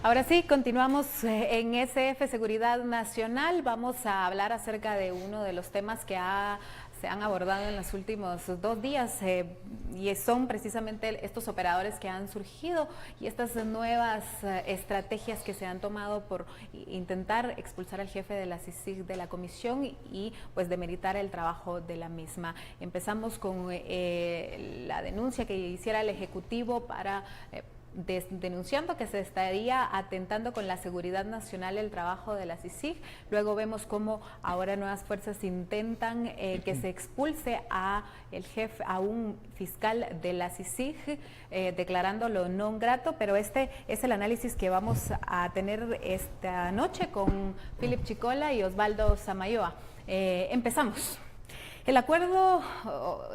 Ahora sí, continuamos en SF Seguridad Nacional. Vamos a hablar acerca de uno de los temas que se han abordado en los últimos 2 días y son precisamente estos operadores que han surgido y estas nuevas estrategias que se han tomado por intentar expulsar al jefe de la CICIG de la comisión y pues demeritar el trabajo de la misma. Empezamos con la denuncia que hiciera el Ejecutivo para denunciando que se estaría atentando con la seguridad nacional el trabajo de la CICIG. Luego vemos cómo ahora nuevas fuerzas intentan que se expulse a un fiscal de la CICIG, declarándolo non grato, pero este es el análisis que vamos a tener esta noche con Philip Chicola y Osvaldo Samayoa. Empezamos. ¿El acuerdo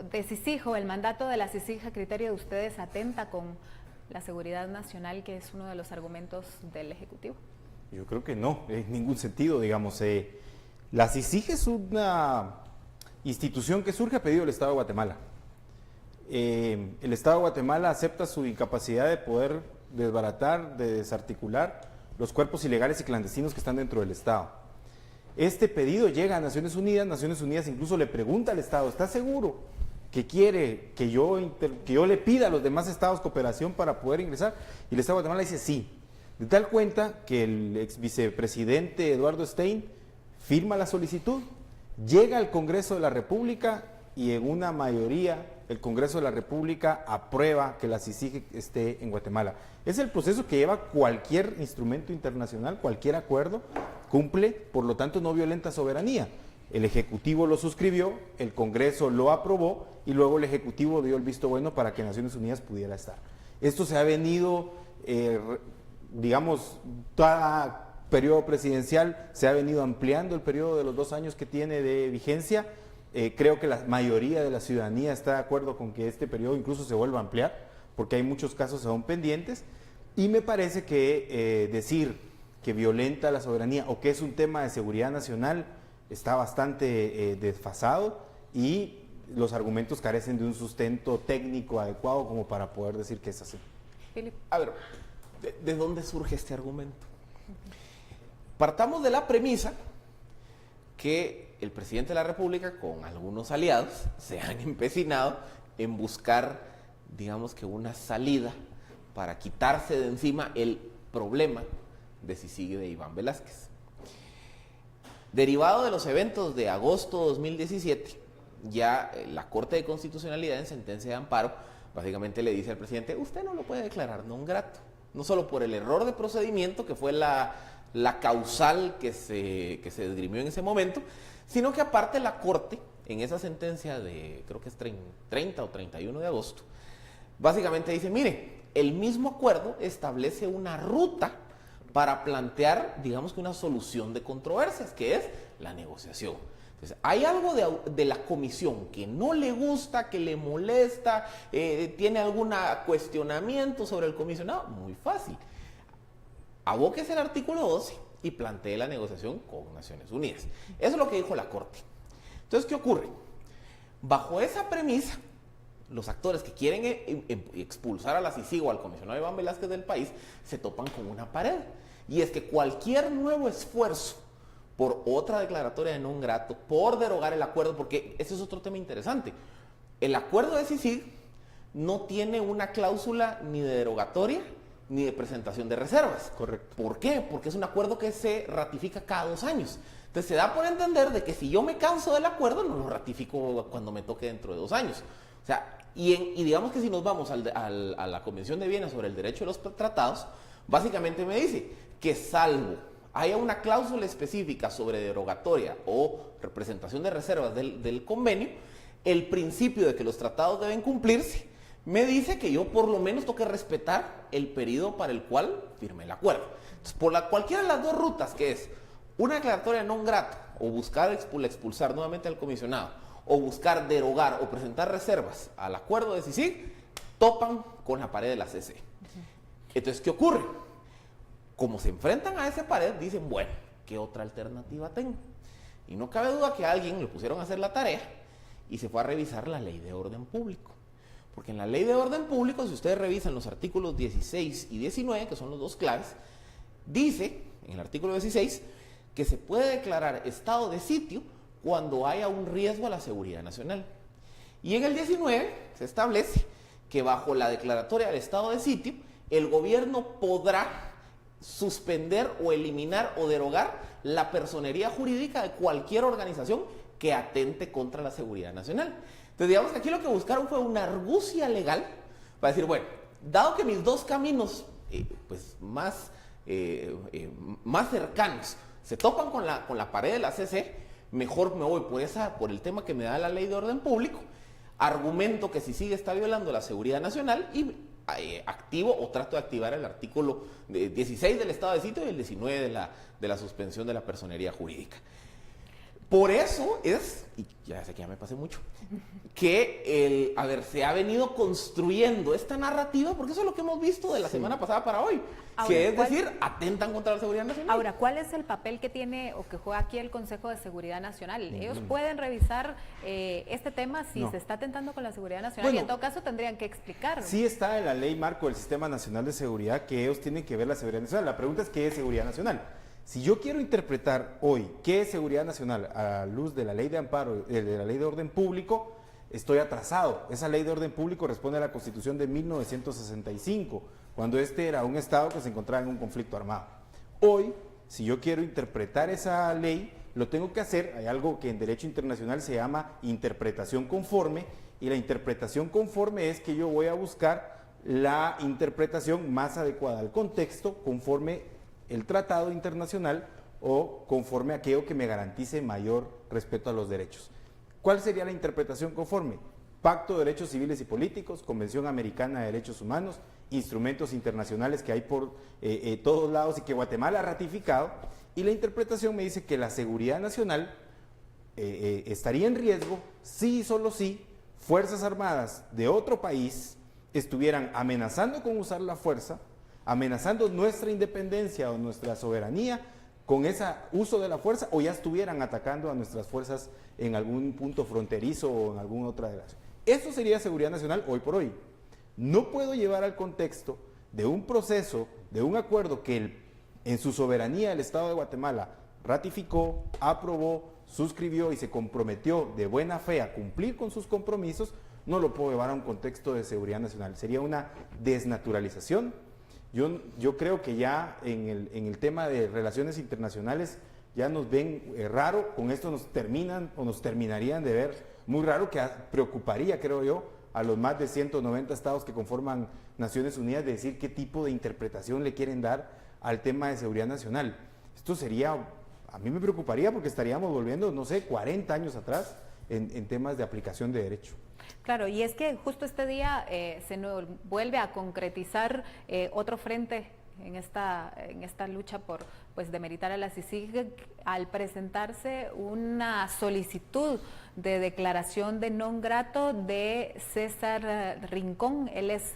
de CICIG o el mandato de la CICIG a criterio de ustedes atenta con la seguridad nacional, que es uno de los argumentos del Ejecutivo? Yo creo que no, en ningún sentido, digamos. La CICIG es una institución que surge a pedido del Estado de Guatemala. El Estado de Guatemala acepta su incapacidad de poder desbaratar, de desarticular los cuerpos ilegales y clandestinos que están dentro del Estado. Este pedido llega a Naciones Unidas incluso le pregunta al Estado, ¿está seguro que quiere que yo le pida a los demás estados cooperación para poder ingresar? Y el Estado de Guatemala dice sí. De tal cuenta que el ex vicepresidente Eduardo Stein firma la solicitud, llega al Congreso de la República y en una mayoría el Congreso de la República aprueba que la CICIG esté en Guatemala. Es el proceso que lleva cualquier instrumento internacional, cualquier acuerdo, cumple, por lo tanto no violenta soberanía. El Ejecutivo lo suscribió, el Congreso lo aprobó y luego el Ejecutivo dio el visto bueno para que Naciones Unidas pudiera estar. Esto se ha venido, digamos, cada periodo presidencial se ha venido ampliando el periodo de los 2 años que tiene de vigencia. Creo que la mayoría de la ciudadanía está de acuerdo con que este periodo incluso se vuelva a ampliar, porque hay muchos casos aún pendientes, y me parece que decir que violenta la soberanía o que es un tema de seguridad nacional está bastante desfasado y los argumentos carecen de un sustento técnico adecuado como para poder decir que es así. A ver, ¿de dónde surge este argumento? Partamos de la premisa que el presidente de la República con algunos aliados se han empecinado en buscar, digamos que una salida para quitarse de encima el problema de CICIG de Iván Velázquez. Derivado de los eventos de agosto de 2017, ya la Corte de Constitucionalidad en sentencia de amparo básicamente le dice al presidente, usted no lo puede declarar non grato, no solo por el error de procedimiento que fue la causal que se esgrimió en ese momento, sino que aparte la Corte, en esa sentencia de, creo que es 30 o 31 de agosto, básicamente dice, mire, el mismo acuerdo establece una ruta para plantear, digamos que una solución de controversias, que es la negociación. Entonces, hay algo de la comisión que no le gusta, que le molesta, tiene algún cuestionamiento sobre el comisionado, muy fácil. Abóquese el artículo 12 y plantee la negociación con Naciones Unidas. Eso es lo que dijo la Corte. Entonces, ¿qué ocurre? Bajo esa premisa, los actores que quieren expulsar a la CICIG o al comisionado Iván Velázquez del país se topan con una pared. Y es que cualquier nuevo esfuerzo por otra declaratoria de non grato, por derogar el acuerdo, porque ese es otro tema interesante. El acuerdo de CICIG no tiene una cláusula ni de derogatoria ni de presentación de reservas. Correcto. ¿Por qué? Porque es un acuerdo que se ratifica cada 2 años. Entonces se da por entender de que si yo me canso del acuerdo, no lo ratifico cuando me toque dentro de 2 años. O sea, y digamos que si nos vamos a la Convención de Viena sobre el derecho de los tratados, básicamente me dice que salvo haya una cláusula específica sobre derogatoria o representación de reservas del convenio, el principio de que los tratados deben cumplirse me dice que yo por lo menos tengo que respetar el periodo para el cual firme el acuerdo. Entonces, por cualquiera de las 2 rutas, que es una declaratoria non grata o buscar expulsar nuevamente al comisionado o buscar derogar o presentar reservas al acuerdo de CICIG, topan con la pared de la CC. Entonces, ¿qué ocurre? Como se enfrentan a esa pared, dicen, bueno, ¿qué otra alternativa tengo? Y no cabe duda que a alguien le pusieron a hacer la tarea y se fue a revisar la Ley de Orden Público. Porque en la Ley de Orden Público, si ustedes revisan los artículos 16 y 19, que son los 2 claves, dice en el artículo 16 que se puede declarar estado de sitio cuando haya un riesgo a la seguridad nacional. Y en el 19 se establece que bajo la declaratoria del estado de sitio, el gobierno podrá suspender o eliminar o derogar la personería jurídica de cualquier organización que atente contra la seguridad nacional. Entonces, digamos que aquí lo que buscaron fue una argucia legal para decir, bueno, dado que mis dos caminos más cercanos se topan con la pared de la CC, mejor me voy por el tema que me da la ley de orden público, argumento que si sigue está violando la seguridad nacional y activo o trato de activar el artículo 16 del estado de sitio y el 19 de la suspensión de la personería jurídica. Por eso es, y ya sé que ya me pasé mucho, que se ha venido construyendo esta narrativa, porque eso es lo que hemos visto de la semana pasada para hoy, ahora, que es decir, atentan contra la seguridad nacional. Ahora, ¿cuál es el papel que tiene o que juega aquí el Consejo de Seguridad Nacional? Ellos pueden revisar este tema si se está atentando con la seguridad nacional, bueno, y en todo caso tendrían que explicar. Sí está en la ley marco del Sistema Nacional de Seguridad que ellos tienen que ver la seguridad nacional. La pregunta es, ¿qué es seguridad nacional? Si yo quiero interpretar hoy qué es seguridad nacional a la luz de la ley de amparo, de la ley de orden público, estoy atrasado. Esa ley de orden público responde a la Constitución de 1965, cuando este era un Estado que se encontraba en un conflicto armado. Hoy, si yo quiero interpretar esa ley, lo tengo que hacer, hay algo que en derecho internacional se llama interpretación conforme, y la interpretación conforme es que yo voy a buscar la interpretación más adecuada al contexto, conforme el tratado internacional o conforme a aquello que me garantice mayor respeto a los derechos. ¿Cuál sería la interpretación conforme? Pacto de Derechos Civiles y Políticos, Convención Americana de Derechos Humanos, instrumentos internacionales que hay por todos lados y que Guatemala ha ratificado, y la interpretación me dice que la seguridad nacional estaría en riesgo si y solo si Fuerzas Armadas de otro país estuvieran amenazando con usar la fuerza, amenazando nuestra independencia o nuestra soberanía con ese uso de la fuerza, o ya estuvieran atacando a nuestras fuerzas en algún punto fronterizo o en alguna otra de las. Eso sería seguridad nacional hoy por hoy. No puedo llevar al contexto de un proceso, de un acuerdo que en su soberanía el Estado de Guatemala ratificó, aprobó, suscribió y se comprometió de buena fe a cumplir con sus compromisos, no lo puedo llevar a un contexto de seguridad nacional. Sería una desnaturalización. Yo creo que ya en el tema de relaciones internacionales ya nos ven raro, con esto nos terminarían de ver muy raro, que preocuparía, creo yo, a los más de 190 estados que conforman Naciones Unidas, de decir qué tipo de interpretación le quieren dar al tema de seguridad nacional. Esto sería, a mí me preocuparía porque estaríamos volviendo, no sé, 40 años atrás en temas de aplicación de derecho. Claro, y es que justo este día se nos vuelve a concretizar otro frente en esta lucha por demeritar a la CICIG al presentarse una solicitud de declaración de non grato de César Rincón. Él es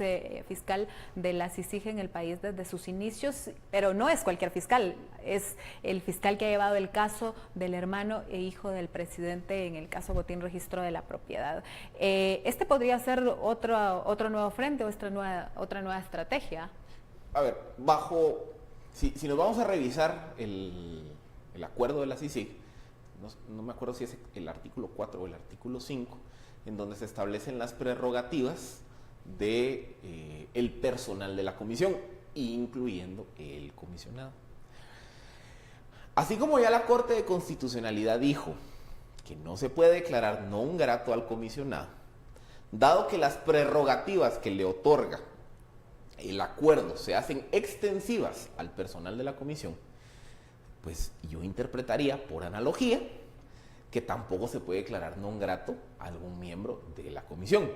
fiscal de la CICIG en el país desde sus inicios, pero no es cualquier fiscal, es el fiscal que ha llevado el caso del hermano e hijo del presidente en el caso Botín Registro de la Propiedad. Este podría ser otro nuevo frente o otra nueva estrategia. A ver, si nos vamos a revisar el acuerdo de la CICIG, no me acuerdo si es el artículo 4 o el artículo 5, en donde se establecen las prerrogativas de el personal de la comisión, incluyendo el comisionado. Así como ya la Corte de Constitucionalidad dijo que no se puede declarar non grato al comisionado, dado que las prerrogativas que le otorga el acuerdo se hacen extensivas al personal de la comisión, pues yo interpretaría, por analogía, que tampoco se puede declarar non grato a algún miembro de la comisión.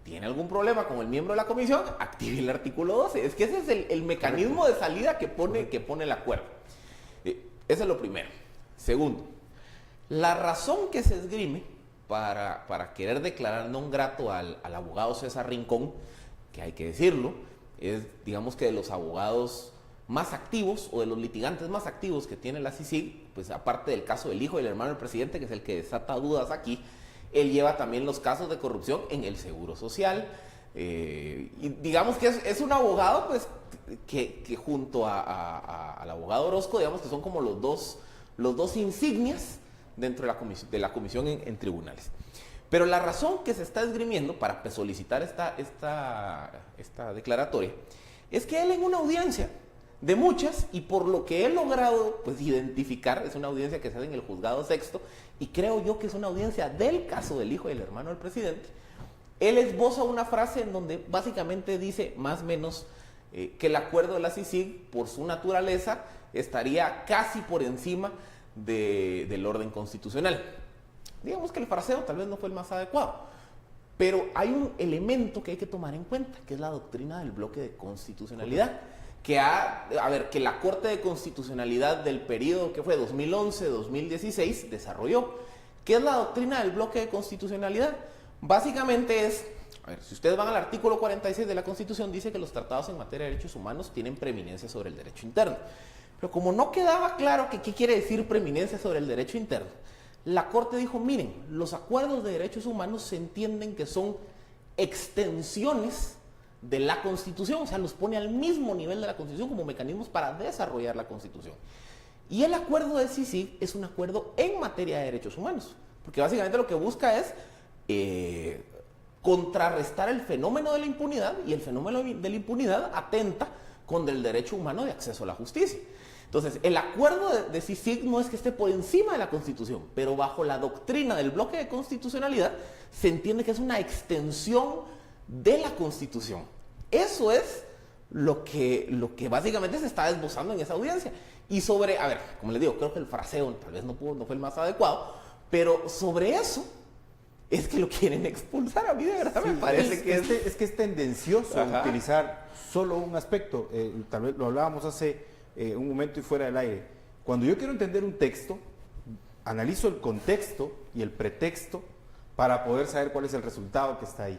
¿Tiene algún problema con el miembro de la comisión? Active el artículo 12. Es que ese es el mecanismo de salida que pone el acuerdo. Eso es lo primero. Segundo, la razón que se esgrime para querer declarar non grato al abogado César Rincón, que hay que decirlo, es, digamos, que de los abogados más activos o de los litigantes más activos que tiene la CICIG, pues aparte del caso del hijo del hermano del presidente, que es el que desata dudas aquí, él lleva también los casos de corrupción en el Seguro Social, Y digamos que es un abogado pues, que junto al abogado Orozco, digamos que son como los dos insignias dentro de la comisión en tribunales. Pero la razón que se está esgrimiendo para pues, solicitar esta declaratoria es que él en una audiencia de muchas, y por lo que he logrado pues, identificar, es una audiencia que se hace en el juzgado sexto, y creo yo que es una audiencia del caso del hijo y del hermano del presidente, él esboza una frase en donde básicamente dice más o menos que el acuerdo de la CICIG, por su naturaleza, estaría casi por encima del orden constitucional. Digamos que el fraseo tal vez no fue el más adecuado, pero hay un elemento que hay que tomar en cuenta, que es la doctrina del bloque de constitucionalidad, que la Corte de Constitucionalidad del periodo que fue 2011-2016 desarrolló. ¿Qué es la doctrina del bloque de constitucionalidad? Básicamente es, si ustedes van al artículo 46 de la Constitución, dice que los tratados en materia de derechos humanos tienen preeminencia sobre el derecho interno. Pero como no quedaba claro qué quiere decir preeminencia sobre el derecho interno, la Corte dijo, miren, los acuerdos de derechos humanos se entienden que son extensiones de la Constitución, o sea, los pone al mismo nivel de la Constitución como mecanismos para desarrollar la Constitución. Y el acuerdo de CICIG es un acuerdo en materia de derechos humanos, porque básicamente lo que busca es contrarrestar el fenómeno de la impunidad, y el fenómeno de la impunidad atenta contra el derecho humano de acceso a la justicia. Entonces, el acuerdo de CICIG no es que esté por encima de la Constitución, pero bajo la doctrina del bloque de constitucionalidad se entiende que es una extensión de la Constitución. Eso es lo que básicamente se está esbozando en esa audiencia. Y sobre, como les digo, creo que el fraseo tal vez no fue el más adecuado, pero sobre eso es que lo quieren expulsar. A mí de verdad me parece que es que es tendencioso utilizar solo un aspecto. Tal vez lo hablábamos hace un momento y fuera del aire. Cuando yo quiero entender un texto, analizo el contexto y el pretexto para poder saber cuál es el resultado que está ahí.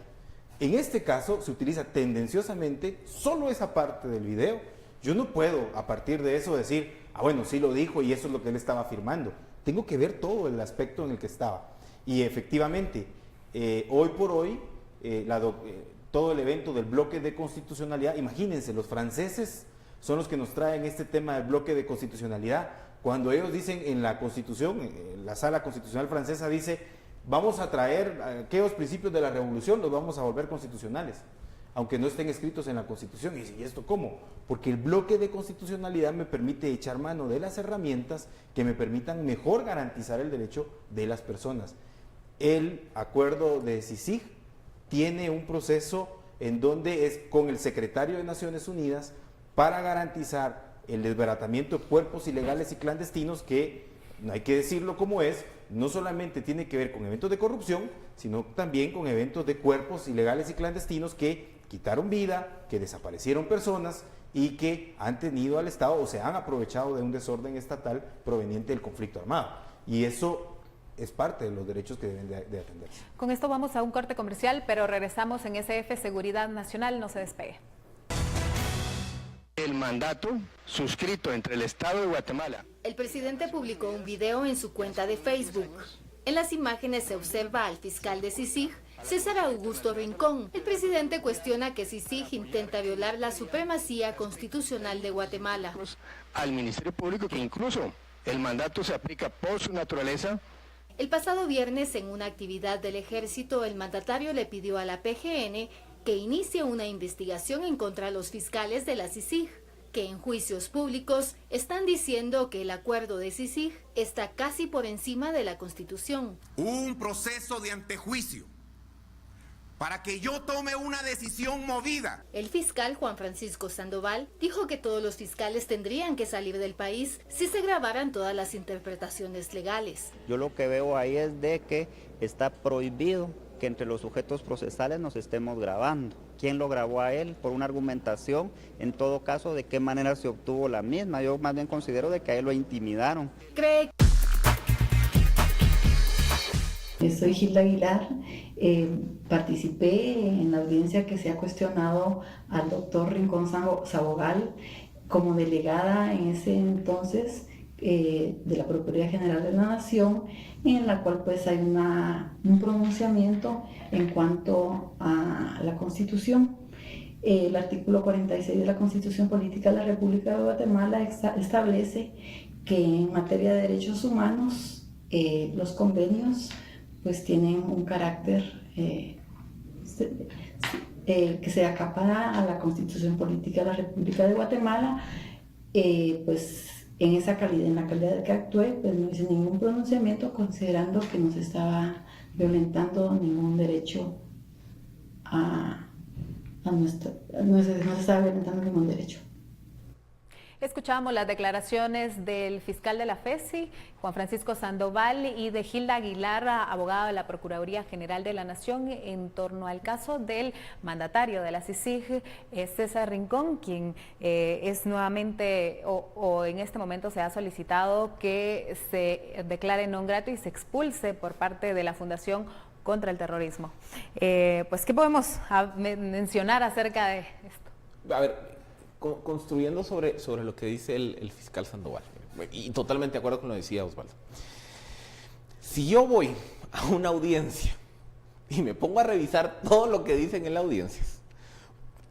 En este caso se utiliza tendenciosamente solo esa parte del video. Yo no puedo a partir de eso decir, bueno, sí lo dijo y eso es lo que él estaba afirmando. Tengo que ver todo el aspecto en el que estaba. Y efectivamente, hoy por hoy, todo el evento del bloque de constitucionalidad, imagínense, los franceses son los que nos traen este tema del bloque de constitucionalidad. Cuando ellos dicen en la Constitución, la Sala Constitucional Francesa dice, vamos a traer aquellos principios de la Revolución, los vamos a volver constitucionales, aunque no estén escritos en la Constitución. Y dice, ¿y esto cómo? Porque el bloque de constitucionalidad me permite echar mano de las herramientas que me permitan mejor garantizar el derecho de las personas. El acuerdo de CICIG tiene un proceso en donde es con el secretario de Naciones Unidas para garantizar el desbaratamiento de cuerpos ilegales y clandestinos que, no hay que decirlo como es, no solamente tiene que ver con eventos de corrupción, sino también con eventos de cuerpos ilegales y clandestinos que quitaron vida, que desaparecieron personas y que han tenido al Estado o se han aprovechado de un desorden estatal proveniente del conflicto armado. Y eso es parte de los derechos que deben de atenderse. Con esto vamos a un corte comercial, pero regresamos en SF Seguridad Nacional, no se despegue. El mandato suscrito entre el Estado de Guatemala. El presidente publicó un video en su cuenta de Facebook. En las imágenes se observa al fiscal de CICIG, César Augusto Rincón. El presidente cuestiona que CICIG intenta violar la supremacía constitucional de Guatemala. Al Ministerio Público que incluso el mandato se aplica por su naturaleza. El pasado viernes, en una actividad del Ejército, el mandatario le pidió a la PGN que inicie una investigación en contra de los fiscales de la CICIG, que en juicios públicos están diciendo que el acuerdo de CICIG está casi por encima de la Constitución. Un proceso de antejuicio para que yo tome una decisión movida. El fiscal Juan Francisco Sandoval dijo que todos los fiscales tendrían que salir del país si se grabaran todas las interpretaciones legales. Yo lo que veo ahí es de que está prohibido que entre los sujetos procesales nos estemos grabando. ¿Quién lo grabó a él? Por una argumentación, en todo caso, ¿de qué manera se obtuvo la misma? Yo más bien considero de que a él lo intimidaron. Soy Gilda Aguilar, participé en la audiencia que se ha cuestionado al doctor Rincón Sabogal como delegada en ese entonces de la Procuraduría General de la Nación, en la cual pues hay un pronunciamiento en cuanto a la Constitución. El artículo 46 de la Constitución Política de la República de Guatemala establece que en materia de derechos humanos los convenios pues tienen un carácter que se acapara a la Constitución Política de la República de Guatemala. Pues en la calidad que actué, pues no hice ningún pronunciamiento considerando que no se estaba violentando ningún derecho no se estaba violentando ningún derecho. Escuchábamos las declaraciones del fiscal de la FESI, Juan Francisco Sandoval, y de Hilda Aguilar, abogada de la Procuraduría General de la Nación, en torno al caso del mandatario de la CICIG, César Rincón, quien es nuevamente, o en este momento se ha solicitado que se declare non grato y se expulse por parte de la Fundación contra el Terrorismo. Pues, ¿qué podemos mencionar acerca de esto? A ver, construyendo sobre lo que dice el fiscal Sandoval, y totalmente de acuerdo con lo que decía Osvaldo. Si yo voy a una audiencia y me pongo a revisar todo lo que dicen en la audiencia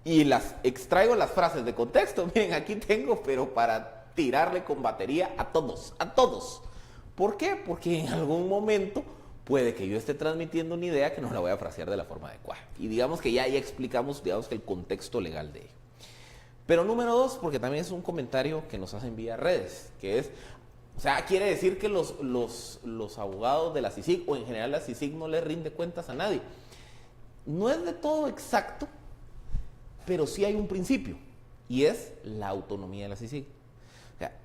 y extraigo las frases de contexto, miren, aquí tengo, pero para tirarle con batería a todos. ¿Por qué? Porque en algún momento puede que yo esté transmitiendo una idea que no la voy a frasear de la forma adecuada. Y digamos que ya explicamos, que el contexto legal de ello. Pero número 2, porque también es un comentario que nos hacen vía redes, que es, o sea, quiere decir que los abogados de la CICIG, o en general la CICIG, no le rinde cuentas a nadie. No es de todo exacto, pero sí hay un principio, y es la autonomía de la CICIG. O sea,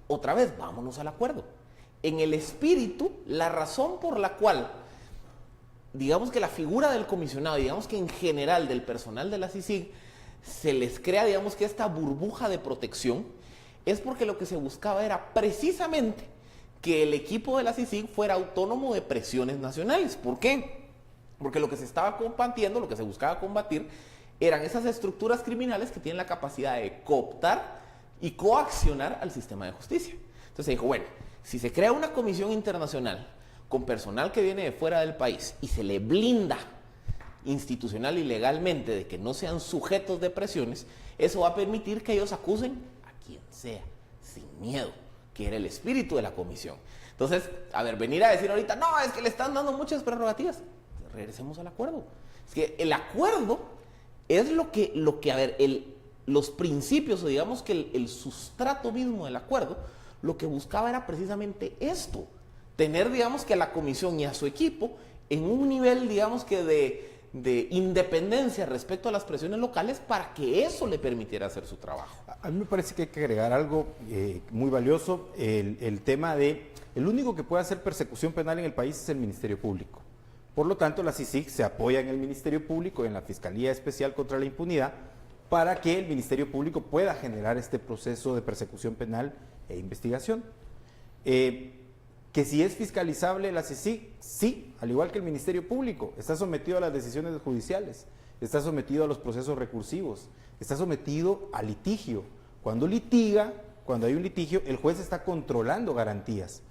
otra vez, vámonos al acuerdo. En el espíritu, la razón por la cual, digamos que la figura del comisionado, digamos que en general del personal de la CICIG, se les crea, digamos que esta burbuja de protección, es porque lo que se buscaba era precisamente que el equipo de la CICIG fuera autónomo de presiones nacionales. ¿Por qué? Porque lo que se estaba combatiendo, lo que se buscaba combatir, eran esas estructuras criminales que tienen la capacidad de cooptar y coaccionar al sistema de justicia. Entonces se dijo, bueno, si se crea una comisión internacional con personal que viene de fuera del país y se le blinda institucional y legalmente de que no sean sujetos de presiones, eso va a permitir que ellos acusen a quien sea, sin miedo, que era el espíritu de la comisión. Entonces, a ver, venir a decir ahorita, no, es que le están dando muchas prerrogativas. Regresemos al acuerdo. Es que el acuerdo es lo que a ver, los principios, o digamos que el sustrato mismo del acuerdo, lo que buscaba era precisamente esto, tener, digamos, que a la comisión y a su equipo en un nivel, digamos, que de independencia respecto a las presiones locales, para que eso le permitiera hacer su trabajo. A mí me parece que hay que agregar algo muy valioso, el tema de, el único que puede hacer persecución penal en el país es el Ministerio Público. Por lo tanto, la CICIG se apoya en el Ministerio Público, en la Fiscalía Especial contra la Impunidad, para que el Ministerio Público pueda generar este proceso de persecución penal e investigación. Que si es fiscalizable la CICIG, sí, al igual que el Ministerio Público, está sometido a las decisiones judiciales, está sometido a los procesos recursivos, está sometido a litigio. Cuando hay un litigio, el juez está controlando garantías.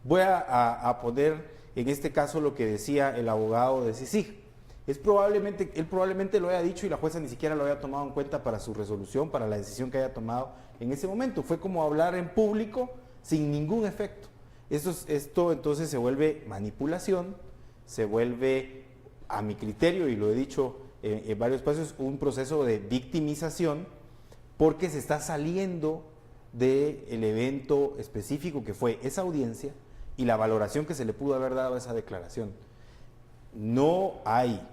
Voy a poner en este caso lo que decía el abogado de CICIG. Él probablemente lo haya dicho y la jueza ni siquiera lo haya tomado en cuenta para su resolución, para la decisión que haya tomado en ese momento. Fue como hablar en público sin ningún efecto. Esto entonces se vuelve manipulación, se vuelve, a mi criterio, y lo he dicho en varios espacios, un proceso de victimización, porque se está saliendo del evento específico que fue esa audiencia y la valoración que se le pudo haber dado a esa declaración. No hay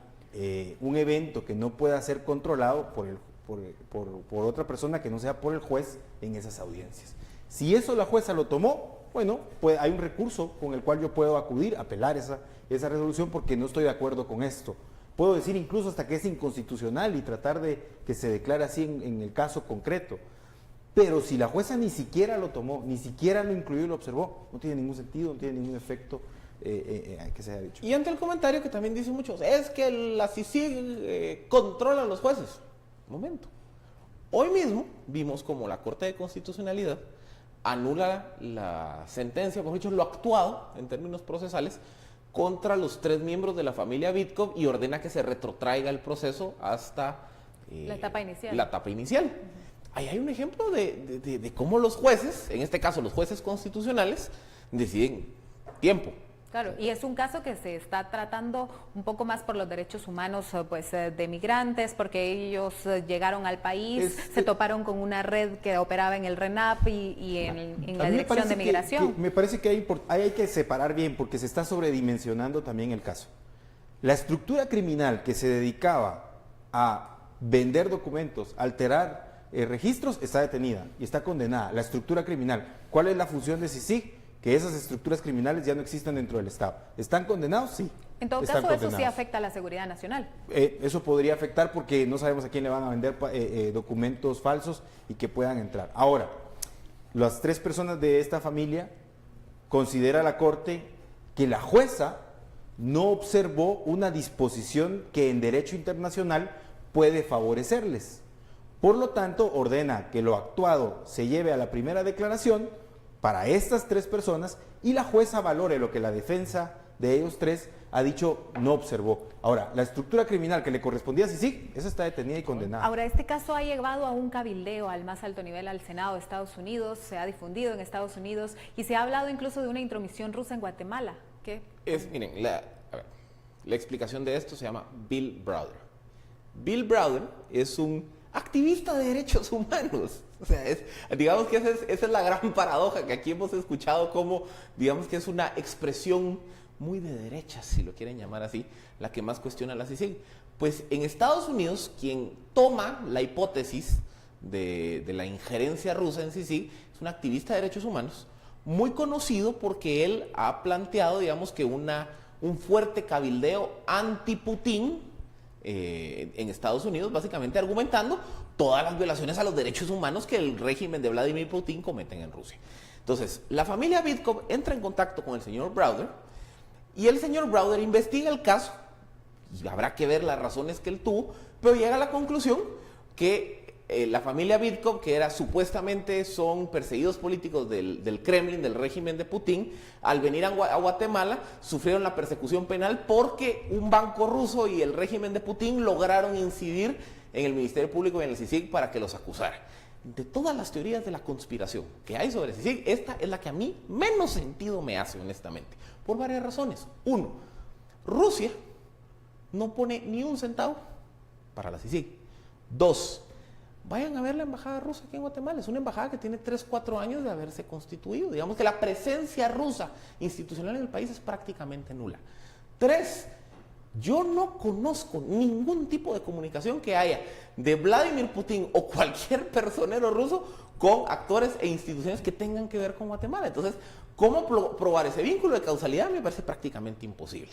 un evento que no pueda ser controlado por otra persona que no sea por el juez en esas audiencias. Si eso la jueza lo tomó, bueno, pues hay un recurso con el cual yo puedo acudir, apelar esa resolución porque no estoy de acuerdo con esto. Puedo decir incluso hasta que es inconstitucional y tratar de que se declare así en el caso concreto. Pero si la jueza ni siquiera lo tomó, ni siquiera lo incluyó y lo observó, no tiene ningún sentido, no tiene ningún efecto que se haya dicho. Y ante el comentario que también dicen muchos, es que la CICIG controla a los jueces. Un momento. Hoy mismo vimos como la Corte de Constitucionalidad anula la sentencia, por dicho, lo actuado en términos procesales contra los 3 miembros de la familia Vidkov y ordena que se retrotraiga el proceso hasta la etapa inicial. La etapa inicial. Ahí hay un ejemplo de cómo los jueces, en este caso los jueces constitucionales, deciden tiempo. Claro, y es un caso que se está tratando un poco más por los derechos humanos pues, de migrantes, porque ellos llegaron al país, se toparon con una red que operaba en el RENAP y en la Dirección de Migración. Me parece que hay que separar bien, porque se está sobredimensionando también el caso. La estructura criminal que se dedicaba a vender documentos, alterar registros, está detenida y está condenada. La estructura criminal, ¿cuál es la función de CICIG? Que esas estructuras criminales ya no existen dentro del Estado. ¿Están condenados? Sí. En todo caso, eso sí afecta a la seguridad nacional. Eso podría afectar porque no sabemos a quién le van a vender documentos falsos y que puedan entrar. Ahora, las 3 personas de esta familia, considera la Corte que la jueza no observó una disposición que en derecho internacional puede favorecerles. Por lo tanto, ordena que lo actuado se lleve a la primera declaración para estas 3 personas y la jueza valore lo que la defensa de ellos 3 ha dicho no observó. Ahora, la estructura criminal que le correspondía a CICIG, esa está detenida y condenada. Ahora, este caso ha llevado a un cabildeo al más alto nivel al Senado de Estados Unidos, se ha difundido en Estados Unidos y se ha hablado incluso de una intromisión rusa en Guatemala. ¿Qué? Miren, la explicación de esto se llama Bill Browder. Bill Browder es un activista de derechos humanos. O sea, digamos que esa es la gran paradoja que aquí hemos escuchado como, digamos que es una expresión muy de derecha, si lo quieren llamar así, la que más cuestiona la CICIG. Pues en Estados Unidos, quien toma la hipótesis de la injerencia rusa en CICIG es un activista de derechos humanos, muy conocido porque él ha planteado, digamos que un fuerte cabildeo anti-Putin en Estados Unidos, básicamente argumentando todas las violaciones a los derechos humanos que el régimen de Vladimir Putin cometen en Rusia. Entonces, la familia Vidkov entra en contacto con el señor Browder y el señor Browder investiga el caso y habrá que ver las razones que él tuvo, pero llega a la conclusión que la familia Vidkov, que supuestamente son perseguidos políticos del Kremlin, del régimen de Putin, al venir a Guatemala sufrieron la persecución penal porque un banco ruso y el régimen de Putin lograron incidir en el Ministerio Público y en el CICIG para que los acusara. De todas las teorías de la conspiración que hay sobre CICIG, esta es la que a mí menos sentido me hace, honestamente, por varias razones. 1, Rusia no pone ni un centavo para la CICIG. 2, vayan a ver la embajada rusa aquí en Guatemala. Es una embajada que tiene 3, 4 años de haberse constituido. Digamos que la presencia rusa institucional en el país es prácticamente nula. 3, yo no conozco ningún tipo de comunicación que haya de Vladimir Putin o cualquier personero ruso con actores e instituciones que tengan que ver con Guatemala. Entonces, ¿cómo probar ese vínculo de causalidad? Me parece prácticamente imposible.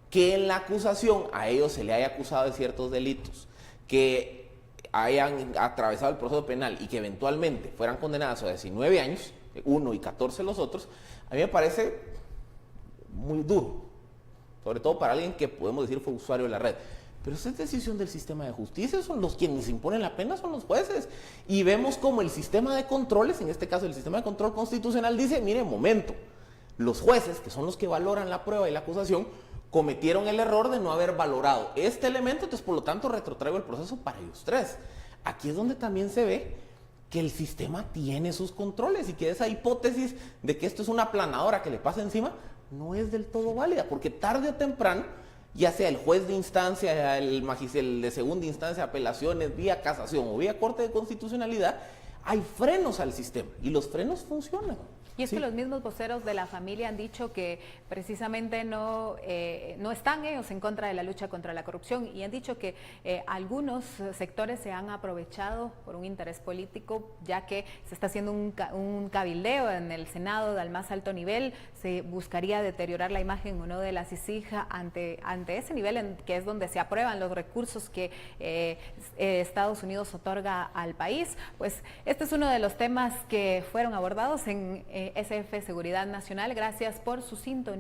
Que en la acusación a ellos se le haya acusado de ciertos delitos, que hayan atravesado el proceso penal y que eventualmente fueran condenados a 19 años, 1 y 14 los otros, a mí me parece muy duro, sobre todo para alguien que podemos decir fue usuario de la red. Pero esa es decisión del sistema de justicia, son los quienes imponen la pena, son los jueces. Y vemos como el sistema de controles, en este caso el sistema de control constitucional, dice, mire, momento, los jueces, que son los que valoran la prueba y la acusación, cometieron el error de no haber valorado este elemento, entonces por lo tanto retrotraigo el proceso para ellos 3. Aquí es donde también se ve que el sistema tiene sus controles y que esa hipótesis de que esto es una aplanadora que le pasa encima no es del todo válida, porque tarde o temprano, ya sea el juez de instancia, el de segunda instancia, apelaciones, vía casación o vía Corte de Constitucionalidad, hay frenos al sistema y los frenos funcionan. Y es que los mismos voceros de la familia han dicho que precisamente no están ellos en contra de la lucha contra la corrupción y han dicho que algunos sectores se han aprovechado por un interés político, ya que se está haciendo un cabildeo en el Senado al más alto nivel, se buscaría deteriorar la imagen o no de la CICIG ante ese nivel que es donde se aprueban los recursos que Estados Unidos otorga al país. Pues este es uno de los temas que fueron abordados en SF Seguridad Nacional. Gracias por su sintonía.